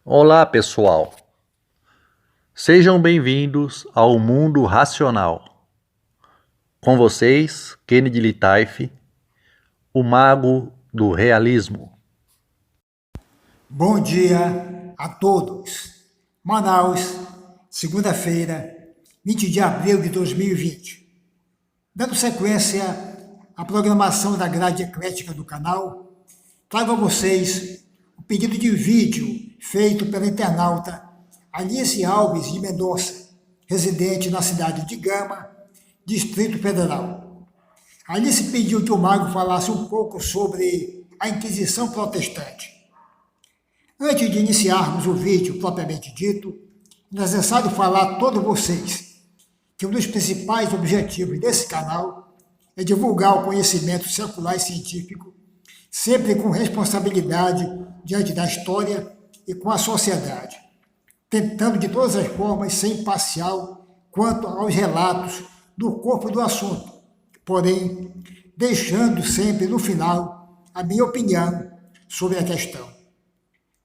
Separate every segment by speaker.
Speaker 1: Olá, pessoal. Sejam bem-vindos ao Mundo Racional. Com vocês, Kennedy Litaif, o mago do realismo.
Speaker 2: Bom dia a todos. Manaus, segunda-feira, 20 de abril de 2020. Dando sequência à programação da grade eclética do canal, trago a vocês o pedido de vídeo feito pela internauta Alice Alves de Mendonça, residente na cidade de Gama, Distrito Federal. Alice pediu que o mago falasse um pouco sobre a Inquisição Protestante. Antes de iniciarmos o vídeo propriamente dito, é necessário falar a todos vocês que um dos principais objetivos desse canal é divulgar o conhecimento secular e científico, sempre com responsabilidade diante da história e com a sociedade, tentando de todas as formas ser imparcial quanto aos relatos do corpo do assunto, porém deixando sempre no final a minha opinião sobre a questão.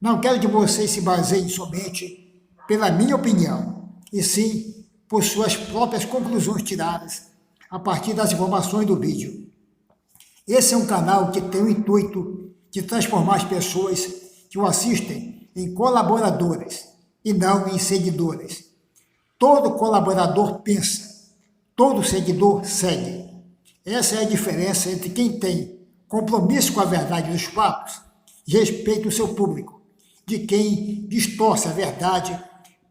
Speaker 2: Não quero que vocês se baseiem somente pela minha opinião, e sim por suas próprias conclusões tiradas a partir das informações do vídeo. Esse é um canal que tem o intuito de transformar as pessoas que o assistem em colaboradores e não em seguidores. Todo colaborador pensa, todo seguidor segue. Essa é a diferença entre quem tem compromisso com a verdade dos fatos e respeita o seu público, de quem distorce a verdade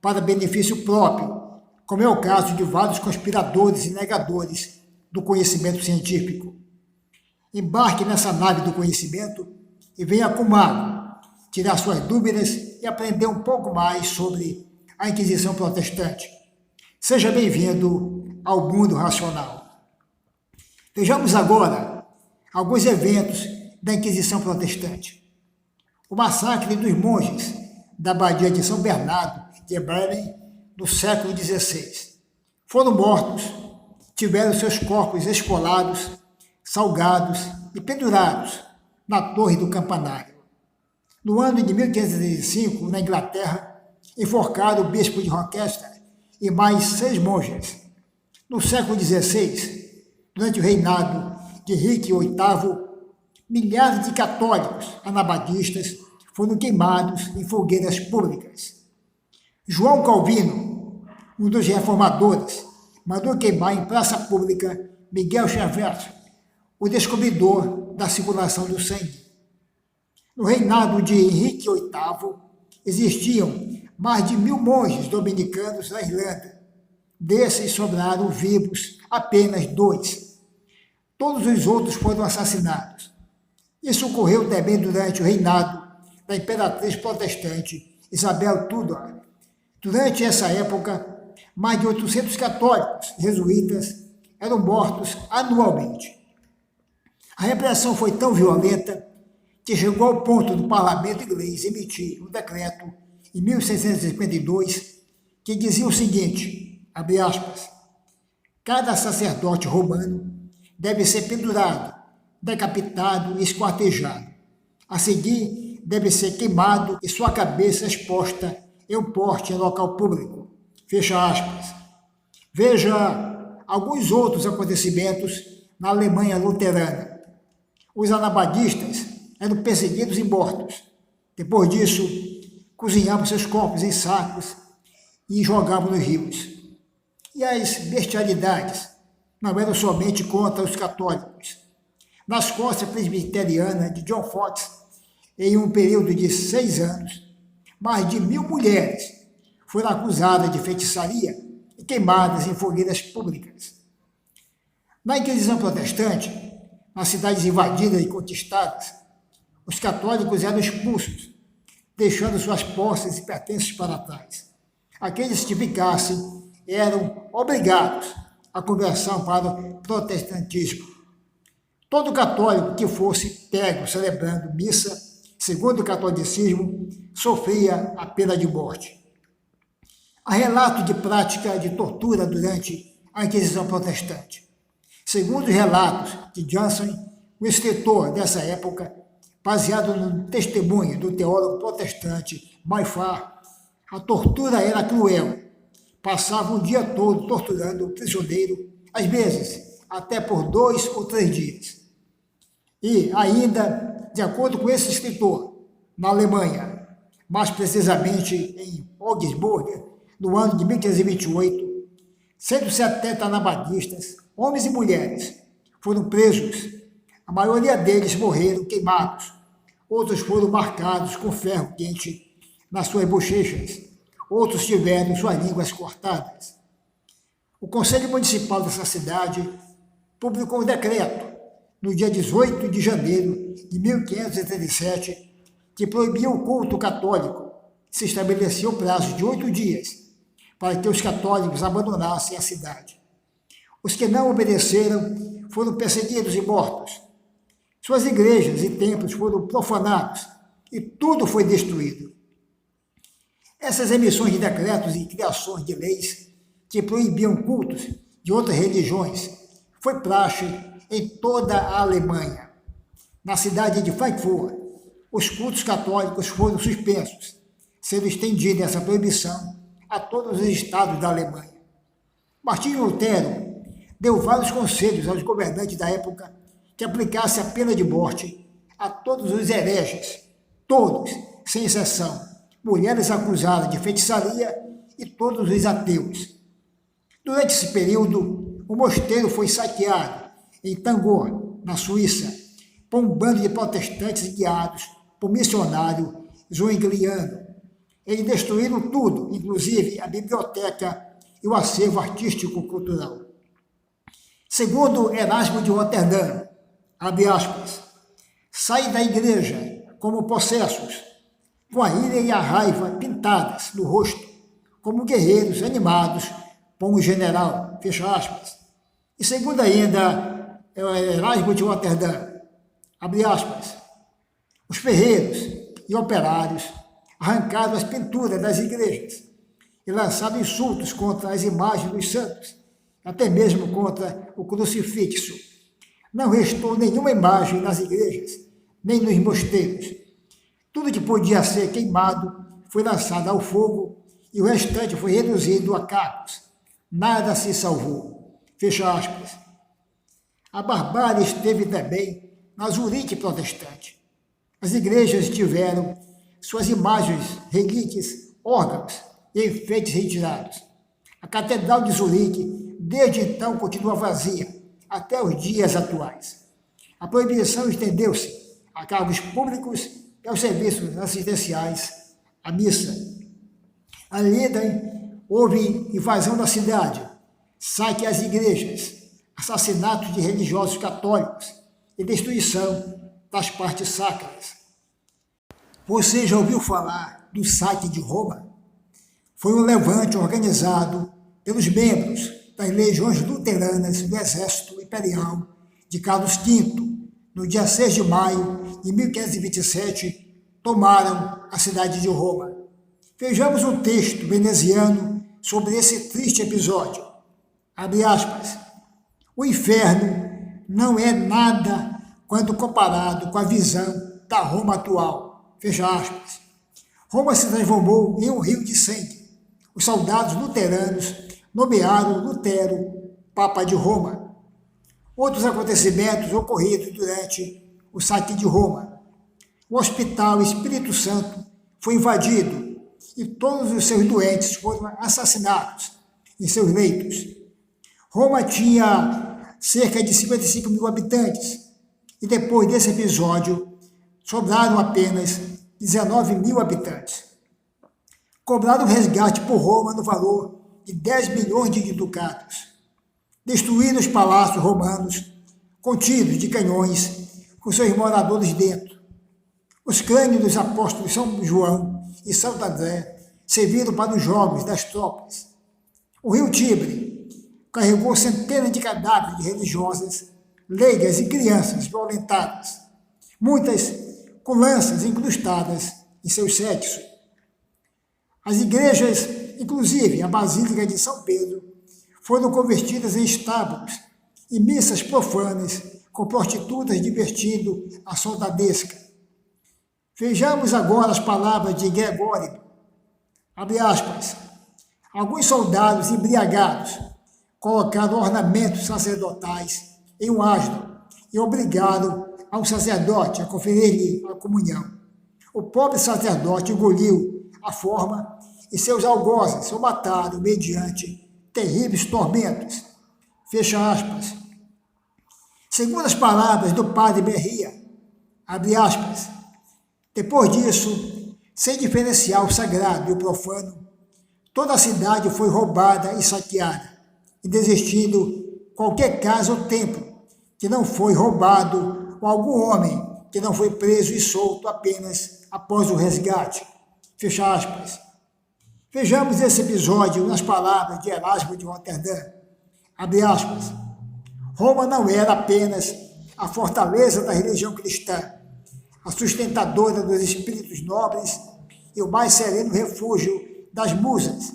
Speaker 2: para benefício próprio, como é o caso de vários conspiradores e negadores do conhecimento científico. Embarque nessa nave do conhecimento e venha comigo tirar suas dúvidas e aprender um pouco mais sobre a Inquisição Protestante. Seja bem-vindo ao Mundo Racional. Vejamos agora alguns eventos da Inquisição Protestante. O massacre dos monges da Abadia de São Bernardo de Bremen no século XVI. Foram mortos, tiveram seus corpos esfolados, salgados e pendurados na torre do campanário. No ano de 1535, na Inglaterra, enforcaram o bispo de Rochester e mais 6 monges. No século XVI, durante o reinado de Henrique VIII, milhares de católicos anabaptistas foram queimados em fogueiras públicas. João Calvino, um dos reformadores, mandou queimar em praça pública Miguel Xavier, o descobridor da circulação do sangue. No reinado de Henrique VIII, existiam mais de 1000 monges dominicanos na Irlanda. Desses sobraram vivos apenas 2. Todos os outros foram assassinados. Isso ocorreu também durante o reinado da imperatriz protestante Isabel Tudor. Durante essa época, mais de 800 católicos jesuítas eram mortos anualmente. A repressão foi tão violenta que chegou ao ponto do parlamento inglês emitir um decreto em 1652 que dizia o seguinte, abre aspas, cada sacerdote romano deve ser pendurado, decapitado e esquartejado. A seguir, deve ser queimado e sua cabeça exposta em um poste em local público. Fecha aspas. Veja alguns outros acontecimentos na Alemanha luterana. Os anabaptistas eram perseguidos e mortos. Depois disso, cozinhavam seus corpos em sacos e jogavam nos rios. E as bestialidades não eram somente contra os católicos. Na Escócia presbiteriana de John Fox, em um período de 6 anos, mais de 1000 mulheres foram acusadas de feitiçaria e queimadas em fogueiras públicas. Na Inquisição Protestante, nas cidades invadidas e conquistadas, os católicos eram expulsos, deixando suas posses e pertences para trás. Aqueles que ficassem eram obrigados à conversão para o protestantismo. Todo católico que fosse pego celebrando missa, segundo o catolicismo, sofria a pena de morte. Há relato de prática de tortura durante a Inquisição Protestante. Segundo os relatos de Johnson, o escritor dessa época, baseado no testemunho do teólogo protestante Maifar, a tortura era cruel. Passava o dia todo torturando o prisioneiro, às vezes até por 2 ou 3 dias. E ainda, de acordo com esse escritor, na Alemanha, mais precisamente em Augsburg, no ano de 1528, 170 anabaptistas, homens e mulheres, foram presos. A maioria deles morreram queimados. Outros foram marcados com ferro quente nas suas bochechas. Outros tiveram suas línguas cortadas. O Conselho Municipal dessa cidade publicou um decreto no dia 18 de janeiro de 1537 que proibia o culto católico. Se estabeleceu o prazo de 8 dias para que os católicos abandonassem a cidade. Os que não obedeceram foram perseguidos e mortos. Suas igrejas e templos foram profanados e tudo foi destruído. Essas emissões de decretos e criações de leis que proibiam cultos de outras religiões foi praxe em toda a Alemanha. Na cidade de Frankfurt, os cultos católicos foram suspensos, sendo estendida essa proibição a todos os estados da Alemanha. Martinho Lutero deu vários conselhos aos governantes da época que aplicasse a pena de morte a todos os hereges, todos, sem exceção, mulheres acusadas de feitiçaria e todos os ateus. Durante esse período, o mosteiro foi saqueado em Tangor, na Suíça, por um bando de protestantes guiados por missionário Zwingliano. Eles destruíram tudo, inclusive a biblioteca e o acervo artístico-cultural. Segundo Erasmo de Roterdã, abre aspas, saem da igreja como possessos, com a ira e a raiva pintadas no rosto, como guerreiros animados por um general, fecha aspas. E segundo ainda Erasmo de Roterdã, abre aspas, os ferreiros e operários arrancaram as pinturas das igrejas e lançaram insultos contra as imagens dos santos, até mesmo contra o crucifixo. Não restou nenhuma imagem nas igrejas, nem nos mosteiros. Tudo que podia ser queimado foi lançado ao fogo e o restante foi reduzido a cacos. Nada se salvou. Fecha aspas. A barbárie esteve também na Zurique protestante. As igrejas tiveram suas imagens, relíquias, órgãos e enfeites retirados. A Catedral de Zurique, desde então, continua vazia, até os dias atuais. A proibição estendeu-se a cargos públicos e aos serviços assistenciais, à missa. Ali houve invasão da cidade, saque às igrejas, assassinatos de religiosos católicos e destruição das partes sacras. Você já ouviu falar do saque de Roma? Foi um levante organizado pelos membros das legiões luteranas do Exército Imperial de Carlos V. No dia 6 de maio de 1527, tomaram a cidade de Roma. Vejamos um texto veneziano sobre esse triste episódio. Abre aspas. O inferno não é nada quando comparado com a visão da Roma atual. Fecha aspas. Roma se transformou em um rio de sangue. Os soldados luteranos nomearam Lutero Papa de Roma. Outros acontecimentos ocorridos durante o saque de Roma. O Hospital Espírito Santo foi invadido e todos os seus doentes foram assassinados em seus leitos. Roma tinha cerca de 55 mil habitantes e depois desse episódio sobraram apenas 19 mil habitantes. Cobraram resgate por Roma no valor de 10 milhões de ducados. Destruíram os palácios romanos contidos de canhões com seus moradores dentro. Os crânios dos apóstolos São João e Santo André serviram para os jogos das tropas. O rio Tibre carregou centenas de cadáveres de religiosas, leigas e crianças violentadas, muitas com lanças incrustadas em seus sexos. As igrejas, inclusive a Basílica de São Pedro, foram convertidas em estábulos e missas profanas com prostitutas divertindo a soldadesca. Vejamos agora as palavras de Gregório. Abre aspas. Alguns soldados embriagados colocaram ornamentos sacerdotais em um asno e obrigaram ao sacerdote a conferir-lhe a comunhão. O pobre sacerdote engoliu a forma e seus algozes o mataram mediante terríveis tormentos. Fecha aspas. Segundo as palavras do padre Berria, abre aspas, depois disso, sem diferenciar o sagrado e o profano, toda a cidade foi roubada e saqueada, inexistindo qualquer casa ou templo que não foi roubado ou algum homem que não foi preso e solto apenas após o resgate. Fecha aspas. Vejamos esse episódio nas palavras de Erasmo de Roterdã. Abre aspas. Roma não era apenas a fortaleza da religião cristã, a sustentadora dos espíritos nobres e o mais sereno refúgio das musas.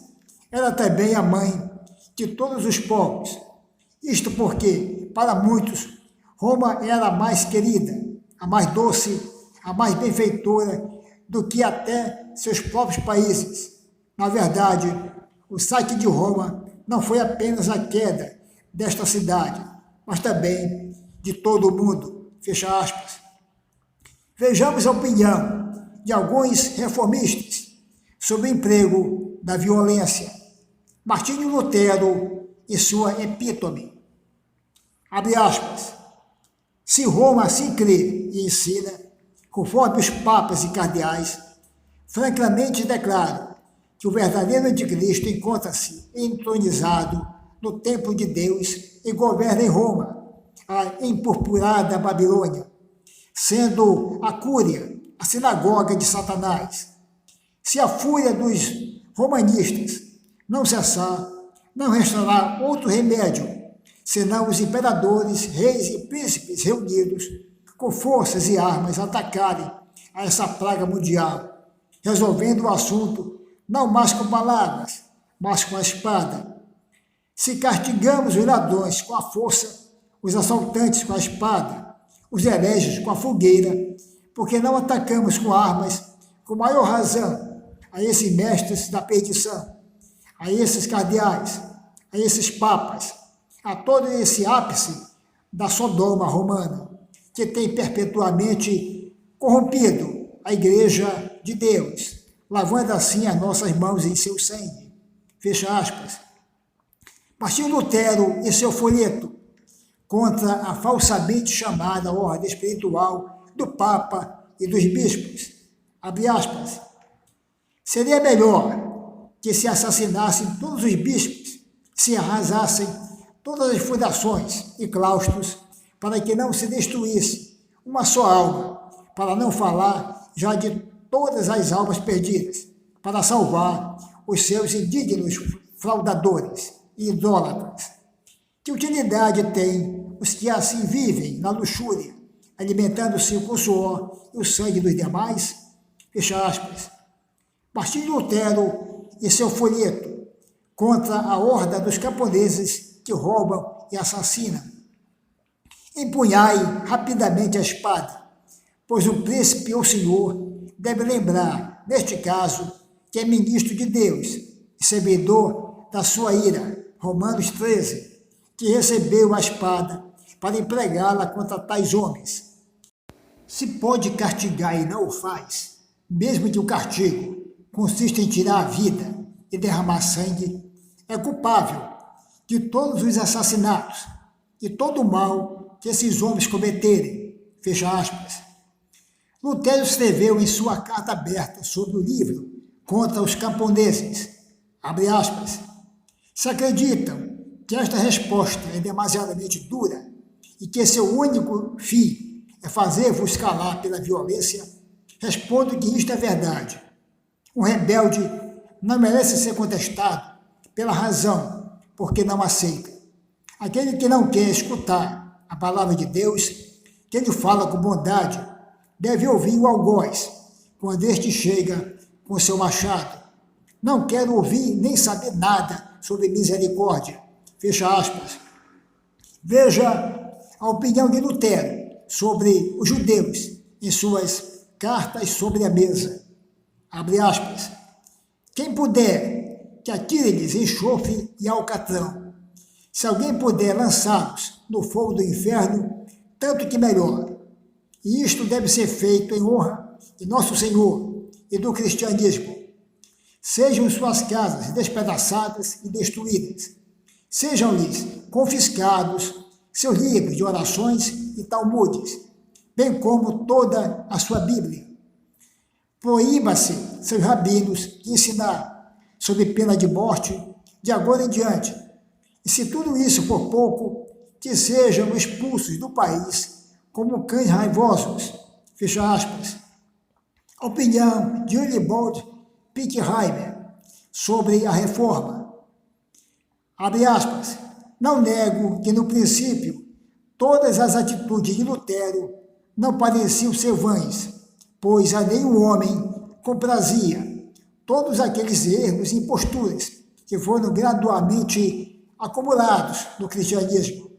Speaker 2: Era também a mãe de todos os povos. Isto porque, para muitos, Roma era a mais querida, a mais doce, a mais benfeitora do que até seus próprios países. Na verdade, o saque de Roma não foi apenas a queda desta cidade, mas também de todo o mundo. Fecha aspas. Vejamos a opinião de alguns reformistas sobre o emprego da violência. Martinho Lutero e sua epítome. Abre aspas. Se Roma assim crê e ensina, conforme os papas e cardeais, francamente declaro que o verdadeiro anticristo encontra-se entronizado no templo de Deus e governa em Roma, a empurpurada Babilônia, sendo a Cúria a sinagoga de Satanás. Se a fúria dos romanistas não cessar, não restará outro remédio, senão os imperadores, reis e príncipes reunidos, com forças e armas, atacarem a essa praga mundial, resolvendo o assunto não mais com palavras, mas com a espada. Se castigamos os ladrões com a força, os assaltantes com a espada, os hereges com a fogueira, porque não atacamos com armas, com maior razão, a esses mestres da perdição, a esses cardeais, a esses papas, a todo esse ápice da Sodoma romana, que tem perpetuamente corrompido a Igreja de Deus, lavando assim as nossas mãos em seu sangue. Fecha aspas. Martinho Lutero e seu folheto contra a falsamente chamada ordem espiritual do Papa e dos bispos. Abre aspas. Seria melhor que se assassinassem todos os bispos, se arrasassem todas as fundações e claustros, para que não se destruísse uma só alma, para não falar já de todas as almas perdidas, para salvar os seus indignos fraudadores e idólatras. Que utilidade tem os que assim vivem na luxúria, alimentando-se com o suor e o sangue dos demais? Fecha aspas. Martinho Lutero e seu folheto contra a horda dos camponeses que roubam e assassinam. Empunhai rapidamente a espada, pois o príncipe ou senhor deve lembrar, neste caso, que é ministro de Deus e servidor da sua ira, Romanos 13, que recebeu a espada para empregá-la contra tais homens. Se pode castigar e não o faz, mesmo que o castigo consista em tirar a vida e derramar sangue, é culpável de todos os assassinatos e todo o mal que esses homens cometerem. Fecha aspas. Lutero escreveu em sua carta aberta sobre o livro contra os camponeses, abre aspas, se acreditam que esta resposta é demasiadamente dura e que seu único fim é fazer-vos calar pela violência, respondo que isto é verdade. Um rebelde não merece ser contestado pela razão, porque não aceita. Aquele que não quer escutar a palavra de Deus, que ele fala com bondade, deve ouvir o algoz, quando este chega com seu machado. Não quero ouvir nem saber nada sobre misericórdia. Fecha aspas. Veja a opinião de Lutero sobre os judeus em suas cartas sobre a mesa. Abre aspas. Quem puder, que atire-lhes enxofre e alcatrão. Se alguém puder lançá-los no fogo do inferno, tanto que melhor. E isto deve ser feito em honra de nosso Senhor e do cristianismo. Sejam suas casas despedaçadas e destruídas. Sejam-lhes confiscados seus livros de orações e talmudes, bem como toda a sua Bíblia. Proíba-se seus rabinos de ensinar, sob pena de morte, de agora em diante. E se tudo isso for pouco, que sejam expulsos do país como cães raivosos. Fecha aspas. A opinião de Willibald Pirkheimer sobre a reforma. Abre aspas. Não nego que, no princípio, todas as atitudes de Lutero não pareciam ser vãs, pois a nenhum homem comprazia todos aqueles erros e imposturas que foram gradualmente acumulados no cristianismo.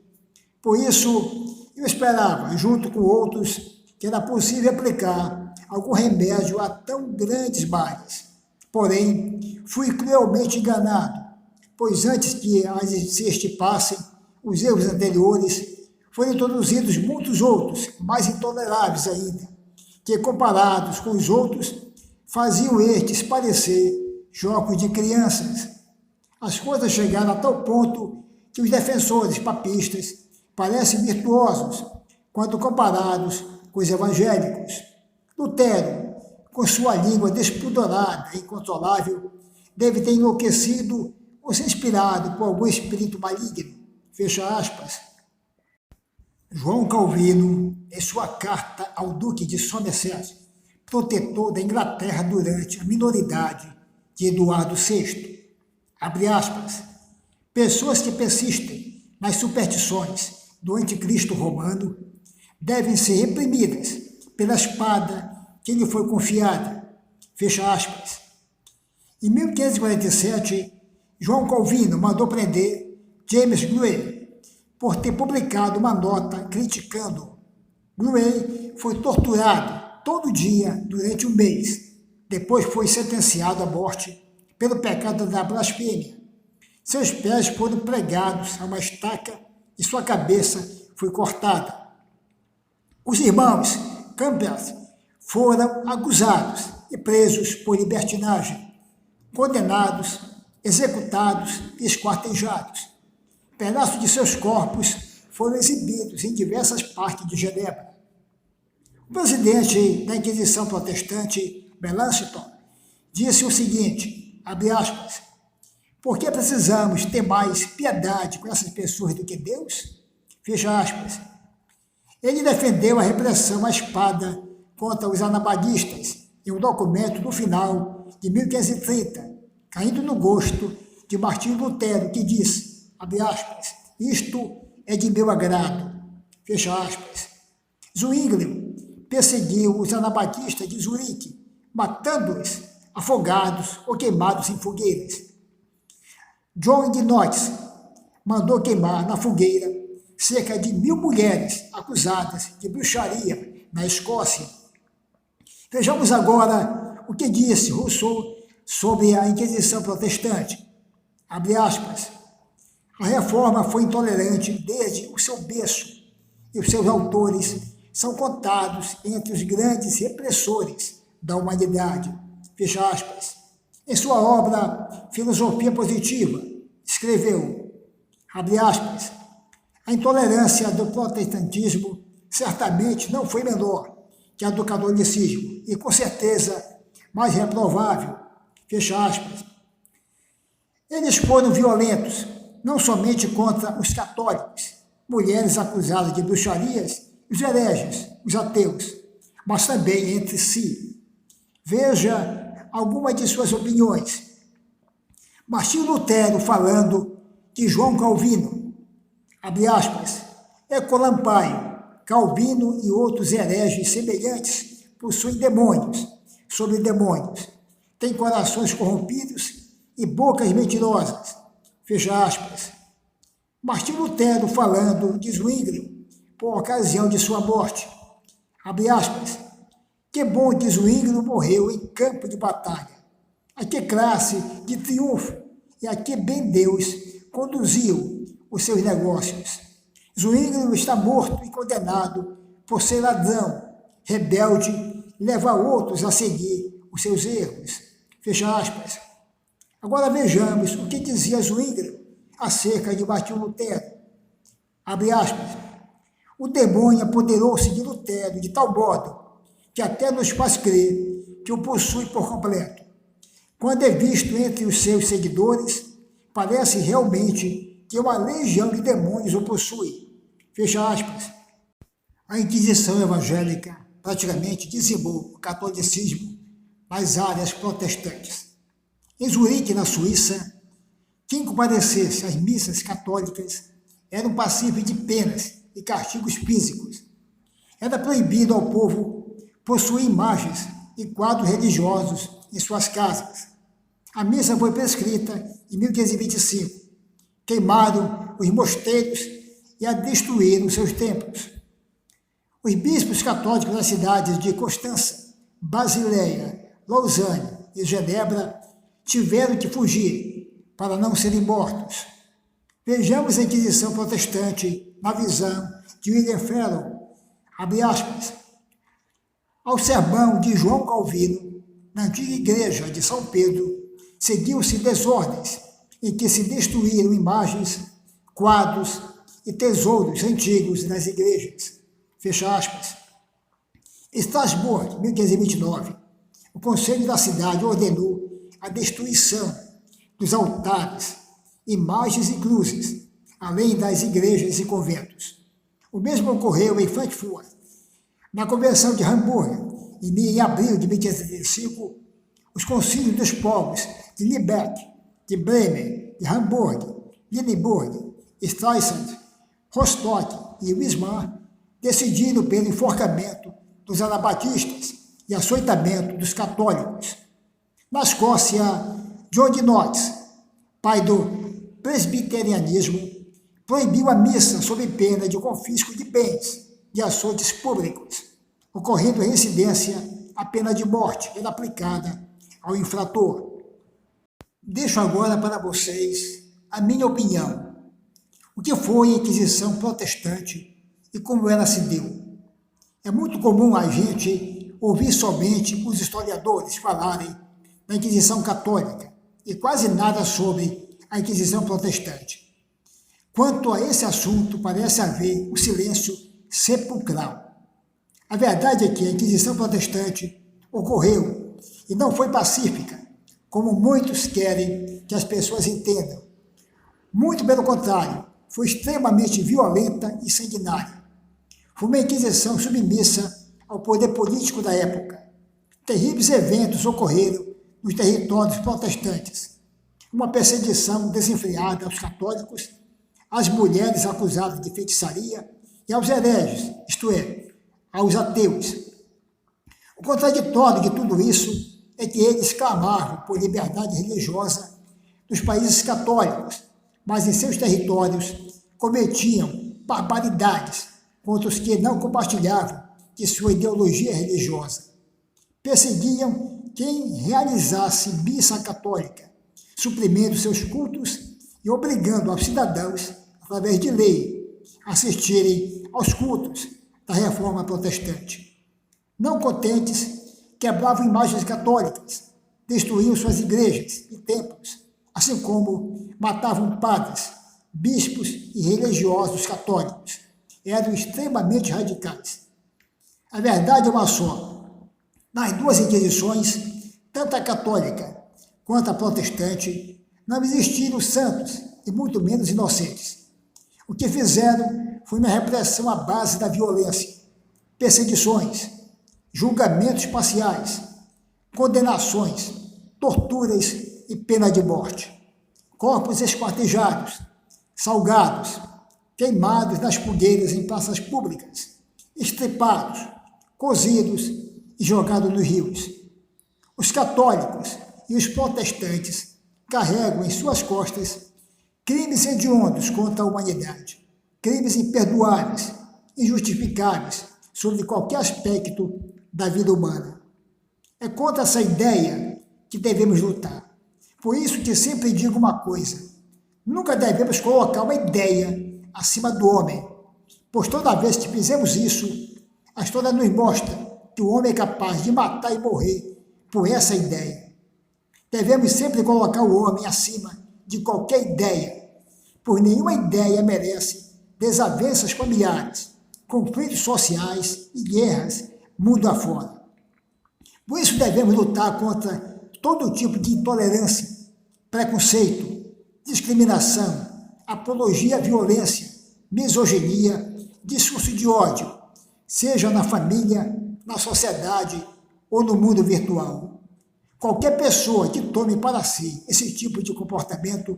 Speaker 2: Por isso, eu esperava, junto com outros, que era possível aplicar algum remédio a tão grandes males. Porém, fui cruelmente enganado, pois antes que se extirpassem os erros anteriores, foram introduzidos muitos outros, mais intoleráveis ainda, que, comparados com os outros, faziam estes parecer jogos de crianças. As coisas chegaram a tal ponto que os defensores papistas parecem virtuosos quando comparados com os evangélicos. Lutero, com sua língua despudorada e incontrolável, deve ter enlouquecido ou se inspirado por algum espírito maligno. Fecha aspas. João Calvino, em sua carta ao Duque de Somerset, protetor da Inglaterra durante a minoridade de Eduardo VI, abre aspas, pessoas que persistem nas superstições do anticristo romano devem ser reprimidas pela espada que lhe foi confiada. Fecha aspas. Em 1547, João Calvino mandou prender James Gray por ter publicado uma nota criticando-o. Gray foi torturado todo dia durante um mês. Depois foi sentenciado à morte pelo pecado da blasfêmia. Seus pés foram pregados a uma estaca e sua cabeça foi cortada. Os irmãos Campbell foram acusados e presos por libertinagem, condenados, executados e esquartejados. Pedaços de seus corpos foram exibidos em diversas partes de Genebra. O presidente da Inquisição Protestante, Melanchthon, disse o seguinte, abre aspas, por que precisamos ter mais piedade com essas pessoas do que Deus? Fecha aspas. Ele defendeu a repressão à espada contra os anabaptistas em um documento do final de 1530, caindo no gosto de Martinho Lutero, que disse, abre aspas, isto é de meu agrado, fecha aspas. Zwinglio perseguiu os anabatistas de Zurique, matando-os afogados ou queimados em fogueiras. John de Knox mandou queimar na fogueira cerca de 1000 mulheres acusadas de bruxaria na Escócia. Vejamos agora o que disse Rousseau sobre a Inquisição Protestante. Abre aspas. A reforma foi intolerante desde o seu berço, e os seus autores são contados entre os grandes repressores da humanidade. Fecha aspas. Em sua obra Filosofia Positiva, escreveu, abre aspas, a intolerância do protestantismo certamente não foi menor que a do catolicismo, e com certeza mais reprovável, fecha aspas. Eles foram violentos, não somente contra os católicos, mulheres acusadas de bruxarias, os hereges, os ateus, mas também entre si. Veja algumas de suas opiniões. Martinho Lutero falando de João Calvino, abre aspas, é colampaio, Calvino e outros hereges semelhantes possuem demônios sobre demônios, têm corações corrompidos e bocas mentirosas. Fecha aspas. Martinho Lutero falando de Zwinglio por ocasião de sua morte. Abre aspas. Que bom que Zwingli morreu em campo de batalha. A que classe de triunfo e a que bem Deus conduziu os seus negócios. Zwingli está morto e condenado por ser ladrão, rebelde, levar outros a seguir os seus erros. Fecha aspas. Agora vejamos o que dizia Zwingli acerca de Martinho Lutero. Abre aspas. O demônio apoderou-se de Lutero de tal modo que até nos faz crer que o possui por completo. Quando é visto entre os seus seguidores, parece realmente que uma legião de demônios o possui. Fecha aspas. A Inquisição evangélica praticamente dizimou o catolicismo nas áreas protestantes. Em Zurique, na Suíça, quem comparecesse às missas católicas era passível de penas e castigos físicos. Era proibido ao povo possuir imagens e quadros religiosos em suas casas. A missa foi prescrita em 1525. Queimaram os mosteiros e a destruíram seus templos. Os bispos católicos das cidades de Constança, Basileia, Lausanne e Genebra tiveram que fugir para não serem mortos. Vejamos a Inquisição protestante na visão de William Farel, abre aspas. Ao sermão de João Calvino, na antiga igreja de São Pedro, seguiu-se desordens em que se destruíram imagens, quadros e tesouros antigos nas igrejas. Fecha aspas. Estrasburgo, 1529, o conselho da cidade ordenou a destruição dos altares, imagens e cruzes, além das igrejas e conventos. O mesmo ocorreu em Frankfurt. Na Convenção de Hamburgo, em abril de 1535, os concílios dos povos de Lübeck, de Bremen, de Hamburgo, Lüneburg, Stralsund, Rostock e Wismar decidiram pelo enforcamento dos anabatistas e açoitamento dos católicos. Na Escócia, John Knox, pai do presbiterianismo, proibiu a missa sob pena de confisco de bens e açoites públicos, ocorrendo em incidência a pena de morte era aplicada ao infrator. Deixo agora para vocês a minha opinião. O que foi a Inquisição protestante e como ela se deu? É muito comum a gente ouvir somente os historiadores falarem da Inquisição católica e quase nada sobre a Inquisição protestante. Quanto a esse assunto, parece haver um silêncio sepulcral. A verdade é que a Inquisição protestante ocorreu e não foi pacífica, como muitos querem que as pessoas entendam. Muito pelo contrário, foi extremamente violenta e sanguinária. Foi uma Inquisição submissa ao poder político da época. Terríveis eventos ocorreram nos territórios protestantes. Uma perseguição desenfreada aos católicos, às mulheres acusadas de feitiçaria e aos hereges, isto é, aos ateus. O contraditório de tudo isso é que eles clamavam por liberdade religiosa nos países católicos, mas em seus territórios cometiam barbaridades contra os que não compartilhavam de sua ideologia religiosa. Perseguiam quem realizasse missa católica, suprimindo seus cultos e obrigando aos cidadãos, através de lei, a assistirem aos cultos da Reforma Protestante. Não contentes, quebravam imagens católicas, destruíam suas igrejas e templos, assim como matavam padres, bispos e religiosos católicos. Eram extremamente radicais. A verdade é uma só. Nas duas inquisições, tanto a católica quanto a protestante, não existiram santos e muito menos inocentes. O que fizeram foi uma repressão à base da violência, perseguições, julgamentos parciais, condenações, torturas e pena de morte. Corpos esquartejados, salgados, queimados nas fogueiras em praças públicas, estripados, cozidos e jogados nos rios. Os católicos e os protestantes carregam em suas costas crimes hediondos contra a humanidade, crimes imperdoáveis, injustificáveis, sobre qualquer aspecto da vida humana. É contra essa ideia que devemos lutar. Por isso que sempre digo uma coisa: nunca devemos colocar uma ideia acima do homem, pois toda vez que fizemos isso, a história nos mostra que o homem é capaz de matar e morrer por essa ideia. Devemos sempre colocar o homem acima de qualquer ideia, pois nenhuma ideia merece desavenças familiares, conflitos sociais e guerras mundo afora. Por isso devemos lutar contra todo tipo de intolerância, preconceito, discriminação, apologia à violência, misoginia, discurso de ódio, seja na família, na sociedade ou no mundo virtual. Qualquer pessoa que tome para si esse tipo de comportamento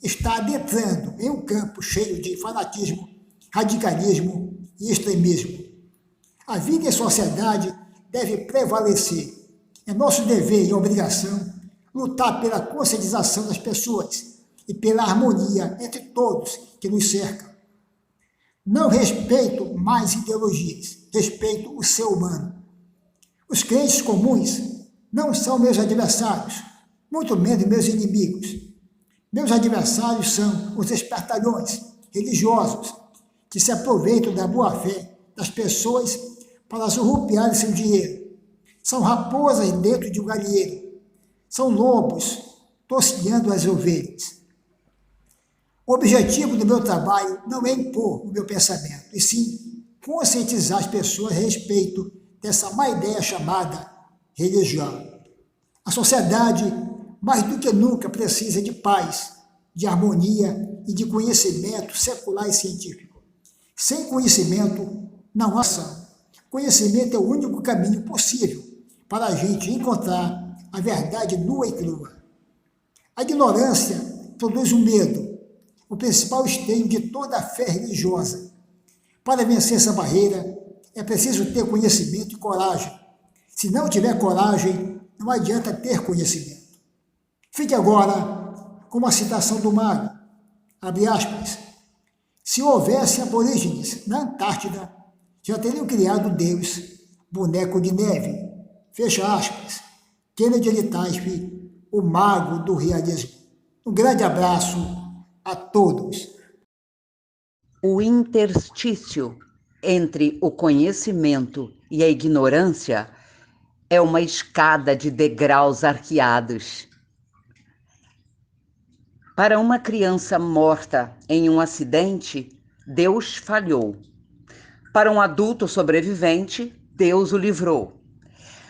Speaker 2: está adentrando em um campo cheio de fanatismo, radicalismo e extremismo. A vida em sociedade deve prevalecer. É nosso dever e obrigação lutar pela conscientização das pessoas e pela harmonia entre todos que nos cercam. Não respeito mais ideologias, respeito o ser humano. Os crentes comuns não são meus adversários, muito menos meus inimigos. Meus adversários são os espertalhões religiosos que se aproveitam da boa-fé das pessoas para surrupiarem seu dinheiro. São raposas dentro de um galinheiro. São lobos tosquiando as ovelhas. O objetivo do meu trabalho não é impor o meu pensamento, e sim conscientizar as pessoas a respeito dessa má ideia chamada religião. A sociedade, mais do que nunca, precisa de paz, de harmonia e de conhecimento secular e científico. Sem conhecimento, não há ação. Conhecimento é o único caminho possível para a gente encontrar a verdade nua e crua. A ignorância produz o medo, o principal esteio de toda a fé religiosa. Para vencer essa barreira, é preciso ter conhecimento e coragem. Se não tiver coragem, não adianta ter conhecimento. Fique agora com uma citação do mago, abre aspas: se houvesse aborígenes na Antártida, já teriam criado Deus, boneco de neve, fecha aspas. Kennedy Litaife, o mago do realismo. Um grande abraço a todos.
Speaker 3: O interstício entre o conhecimento e a ignorância é uma escada de degraus arqueados. Para uma criança morta em um acidente, Deus falhou. Para um adulto sobrevivente, Deus o livrou.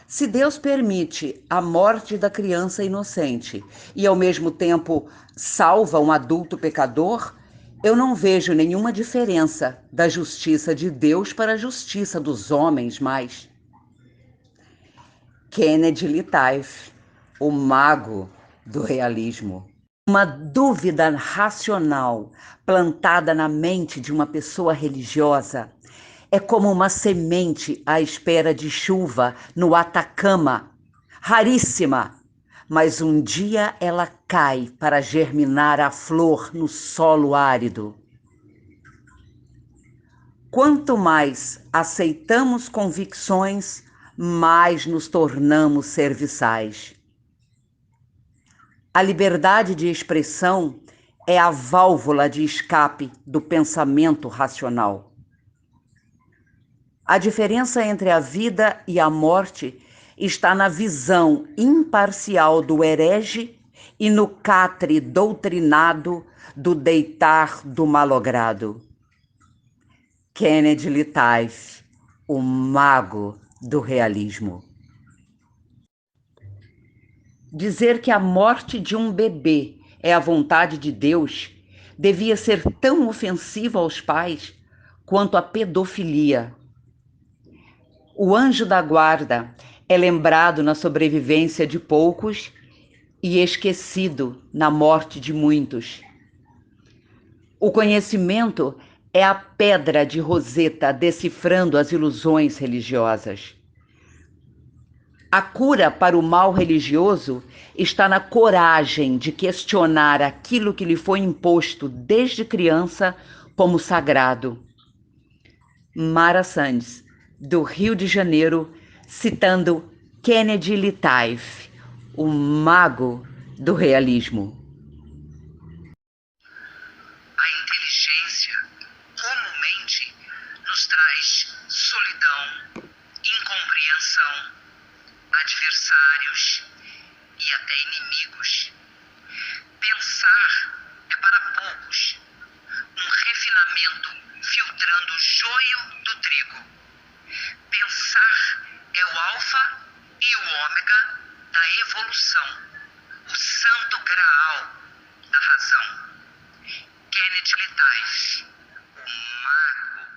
Speaker 3: Se Deus permite a morte da criança inocente e, ao mesmo tempo, salva um adulto pecador, eu não vejo nenhuma diferença da justiça de Deus para a justiça dos homens mais. Kennedy Litaife, o mago do realismo. Uma dúvida racional plantada na mente de uma pessoa religiosa é como uma semente à espera de chuva no Atacama, raríssima, mas um dia ela cai para germinar a flor no solo árido. Quanto mais aceitamos convicções, mais nos tornamos serviçais. A liberdade de expressão é a válvula de escape do pensamento racional. A diferença entre a vida e a morte está na visão imparcial do herege e no catre doutrinado do deitar do malogrado. Kennedy Litaife, o mago do realismo. Dizer que a morte de um bebê é a vontade de Deus devia ser tão ofensiva aos pais quanto a pedofilia. O anjo da guarda é lembrado na sobrevivência de poucos e esquecido na morte de muitos. O conhecimento é a pedra de Roseta decifrando as ilusões religiosas. A cura para o mal religioso está na coragem de questionar aquilo que lhe foi imposto desde criança como sagrado. Mara Sandes, do Rio de Janeiro, citando Kennedy Litaif, o mago do realismo.
Speaker 4: A inteligência comumente nos traz solidão, incompreensão, adversários e até inimigos. Pensar é para poucos um refinamento filtrando o joio do trigo. Pensar é o alfa e o ômega da evolução, o santo graal da razão. Kennedy Litaif, o mago